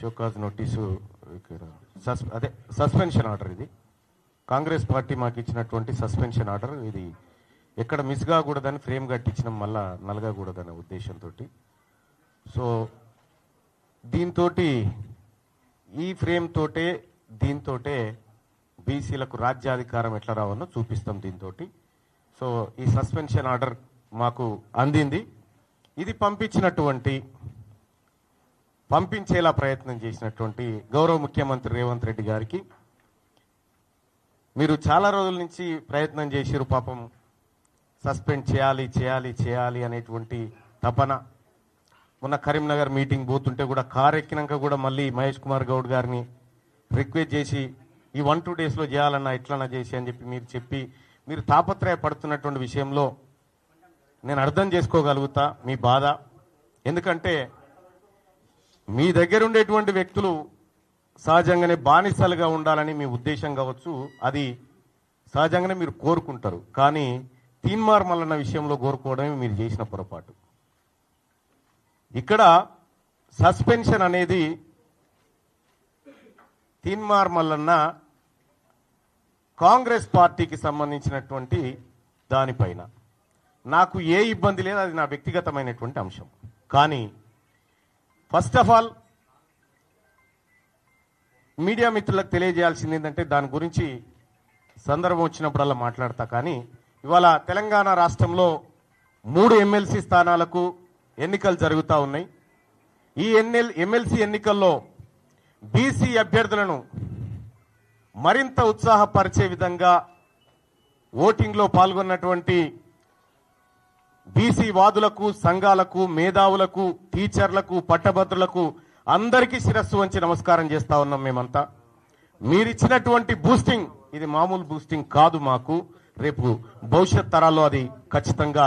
Show cause notice అదే suspension order. ఇది Congress party మాకు ఇచ్చినటువంటి సస్పెన్షన్ ఆర్డర్. ఇది ఎక్కడ మిస్ కాకూడదని ఫ్రేమ్ కట్టించడం మళ్ళా నలగకూడదనే ఉద్దేశంతో. సో దీంతో ఈ ఫ్రేమ్ తోటే దీంతోటే బీసీలకు రాజ్యాధికారం ఎట్లా రావన్నో చూపిస్తాం దీంతో. సో ఈ సస్పెన్షన్ ఆర్డర్ మాకు అందింది. ఇది పంపించేలా ప్రయత్నం చేసినటువంటి గౌరవ ముఖ్యమంత్రి రేవంత్ రెడ్డి గారికి మీరు చాలా రోజుల నుంచి ప్రయత్నం చేసిరు. పాపం సస్పెండ్ చేయాలి చేయాలి చేయాలి అనేటువంటి తపన. మొన్న కరీంనగర్ మీటింగ్ పోతుంటే కూడా కారు ఎక్కినాక కూడా మళ్ళీ మహేష్ కుమార్ గౌడ్ గారిని రిక్వెస్ట్ చేసి ఈ 1-2 డేస్లో చేయాలన్నా ఎట్లన్నా చేసి అని చెప్పి మీరు తాపత్రయపడుతున్నటువంటి విషయంలో నేను అర్థం చేసుకోగలుగుతా మీ బాధ. ఎందుకంటే మీ దగ్గర ఉండేటువంటి వ్యక్తులు సహజంగానే బానిసలుగా ఉండాలని మీ ఉద్దేశం కావచ్చు, అది సహజంగానే మీరు కోరుకుంటారు. కానీ తీన్మార్ మల్లన్న విషయంలో కోరుకోవడమే మీరు చేసిన పొరపాటు. ఇక్కడ సస్పెన్షన్ అనేది తీన్మార్ మల్లన్న కాంగ్రెస్ పార్టీకి సంబంధించినటువంటి దానిపైన నాకు ఏ ఇబ్బంది లేదు, అది నా వ్యక్తిగతమైనటువంటి అంశం. కానీ ఫస్ట్ ఆఫ్ ఆల్ మీడియా మిత్రులకు తెలియజేయాల్సింది ఏంటంటే దాని గురించి సందర్భం వచ్చినప్పుడల్లా మాట్లాడతా. కానీ ఇవాళ తెలంగాణ రాష్ట్రంలో 3 ఎమ్మెల్సీ స్థానాలకు ఎన్నికలు జరుగుతూ ఉన్నాయి. ఈ ఎమ్మెల్సీ ఎన్నికల్లో బీసీ అభ్యర్థులను మరింత ఉత్సాహపరిచే విధంగా ఓటింగ్లో పాల్గొన్నటువంటి బీసీ వాదులకు, సంఘాలకు, మేధావులకు, టీచర్లకు, పట్టభద్రులకు అందరికీ శిరస్సు వంచి నమస్కారం చేస్తా ఉన్నాం. మేమంతా మీరిచ్చినటువంటి బూస్టింగ్ ఇది మామూలు బూస్టింగ్ కాదు. మాకు రేపు భవిష్యత్ తరాల్లో అది ఖచ్చితంగా